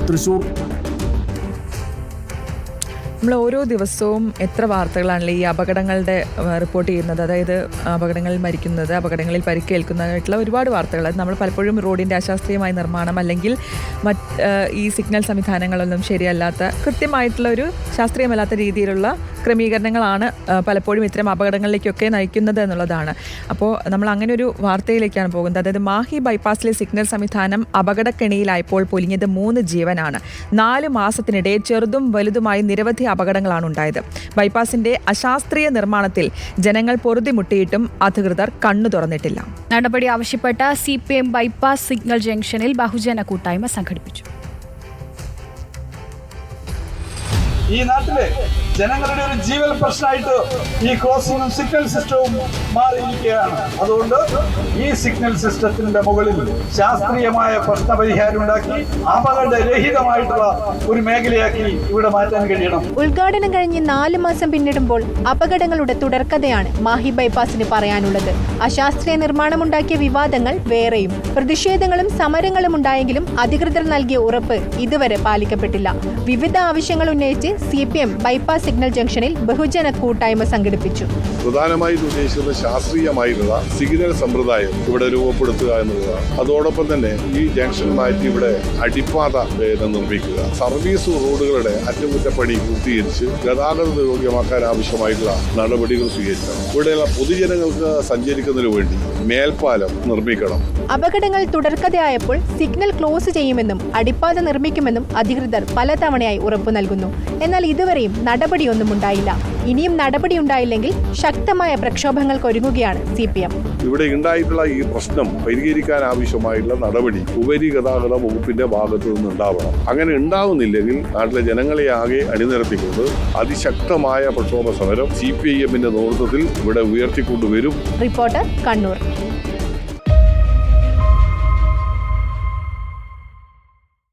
തൃശ്ശൂർ. നമ്മൾ ഓരോ ദിവസവും എത്ര വാർത്തകളാണല്ലോ ഈ അപകടങ്ങളുടെ റിപ്പോർട്ട് ചെയ്യുന്നത്. അതായത് അപകടങ്ങളിൽ മരിക്കുന്നത്, അപകടങ്ങളിൽ പരിക്കേൽക്കുന്നതായിട്ടുള്ള ഒരുപാട് വാർത്തകൾ. അത് നമ്മൾ പലപ്പോഴും റോഡിൻ്റെ അശാസ്ത്രീയമായ നിർമ്മാണം അല്ലെങ്കിൽ ഈ സിഗ്നൽ സംവിധാനങ്ങളൊന്നും ശരിയല്ലാത്ത, കൃത്യമായിട്ടുള്ള ഒരു ശാസ്ത്രീയമല്ലാത്ത രീതിയിലുള്ള ക്രമീകരണങ്ങളാണ് പലപ്പോഴും ഇത്തരം അപകടങ്ങളിലേക്കൊക്കെ നയിക്കുന്നത് എന്നുള്ളതാണ്. അപ്പോൾ നമ്മൾ അങ്ങനെ ഒരു വാർത്തയിലേക്കാണ് പോകുന്നത്. അതായത് മാഹി ബൈപ്പാസിലെ സിഗ്നൽ സംവിധാനം അപകടക്കെണിയിലായപ്പോൾ പൊലിഞ്ഞത് 3 ജീവനാണ്. 4 മാസത്തിനിടെ ചെറുതും വലുതുമായി നിരവധി അപകടങ്ങളാണ് ഉണ്ടായത്. ബൈപ്പാസിന്റെ അശാസ്ത്രീയ നിർമ്മാണത്തിൽ ജനങ്ങൾ പൊറുതിമുട്ടിയിട്ടും അധികൃതർ കണ്ണു തുറന്നിട്ടില്ല. നടപടി ആവശ്യപ്പെട്ട CPM ബൈപ്പാസ് സിഗ്നൽ ജംഗ്ഷനിൽ ബഹുജന കൂട്ടായ്മ സംഘടിപ്പിച്ചു. ഈ നാട്ടിലെ ജനങ്ങളുടെ ഒരു ജീവൽ പ്രശ്നമായിട്ട് ഈ ക്രോസിംഗും സിഗ്നൽ സിസ്റ്റവും മാറിയിരിക്കുകയാണ്. അതുകൊണ്ട് ഈ സിഗ്നൽ സിസ്റ്റത്തിന്റെ മുകളിൽ ശാസ്ത്രീയമായ പ്രശ്നപരിഹാരം ഉണ്ടാക്കി അപകടരഹിതമായിട്ടുള്ള ഒരു മേഖലയാക്കി ഇവിടെ മാറ്റാൻ കഴിയണം. ഉദ്ഘാടനം കഴിഞ്ഞ് 4 മാസം പിന്നിടുമ്പോൾ അപകടങ്ങളുടെ തുടർക്കഥയാണ് മാഹി ബൈപ്പാസിന് പറയാനുള്ളത്. അശാസ്ത്രീയ നിർമ്മാണമുണ്ടാക്കിയ വിവാദങ്ങൾ വേറെയും. പ്രതിഷേധങ്ങളും സമരങ്ങളും ഉണ്ടായെങ്കിലും അധികൃതർ നൽകിയ ഉറപ്പ് ഇതുവരെ പാലിക്കപ്പെട്ടില്ല. വിവിധ ആവശ്യങ്ങൾ ഉന്നയിച്ച് CPM ബൈപ്പാസ് സിഗ്നൽ ജംഗ്ഷനിൽ ബഹുജന കൂട്ടായ്മ സംഘടിപ്പിച്ചു. പ്രധാനമായും ഉദ്ദേശിക്കുന്നത് ശാസ്ത്രീയമായിട്ടുള്ള സിഗ്നൽ സമ്പ്രദായം ഇവിടെ രൂപപ്പെടുത്തുക എന്നുള്ളതാണ്. അതോടൊപ്പം തന്നെ ഈ ജംഗ്ഷൻ മാറ്റി ഇവിടെ അടിപ്പാത നിർമ്മിക്കുക, സർവീസ് റോഡുകളുടെ അറ്റകുറ്റപ്പണി പൂർത്തീകരിച്ച് ഗതാഗത യോഗ്യമാക്കാൻ ആവശ്യമായിട്ടുള്ള നടപടികൾ സ്വീകരിക്കണം. ഇവിടെയുള്ള പൊതുജനങ്ങൾക്ക് സഞ്ചരിക്കുന്നതിന് വേണ്ടി മേൽപ്പാലം നിർമ്മിക്കണം. അപകടങ്ങൾ തുടർക്കഥയായപ്പോൾ സിഗ്നൽ ക്ലോസ് ചെയ്യുമെന്നും അടിപ്പാത നിർമ്മിക്കുമെന്നും അധികൃതർ പലതവണയായി ഉറപ്പു നൽകുന്നു. എന്നാൽ ഇതുവരെയും നടപടിയൊന്നും ഉണ്ടായില്ല. ഇനിയും നടപടി ഉണ്ടായില്ലെങ്കിൽ ശക്തമായ പ്രക്ഷോഭങ്ങൾക്കൊരുങ്ങുകയാണ് CPM. ഇവിടെ ഉണ്ടായിട്ടുള്ള ഈ പ്രശ്നം പരിഹരിക്കാൻ ആവശ്യമായിട്ടുള്ള നടപടി ഉപരിഗതാഗത വകുപ്പിന്റെ ഭാഗത്തു നിന്നുണ്ടാവണം. അങ്ങനെ ഉണ്ടാവുന്നില്ലെങ്കിൽ നാട്ടിലെ ജനങ്ങളെ ആകെ അണിനിരത്തിക്കൊണ്ട് അതിശക്തമായ പ്രക്ഷോഭ സമരം CPIM നേതൃത്വത്തിൽ ഇവിടെ ഉയർത്തിക്കൊണ്ടുവരും. റിപ്പോർട്ടർ, കണ്ണൂർ.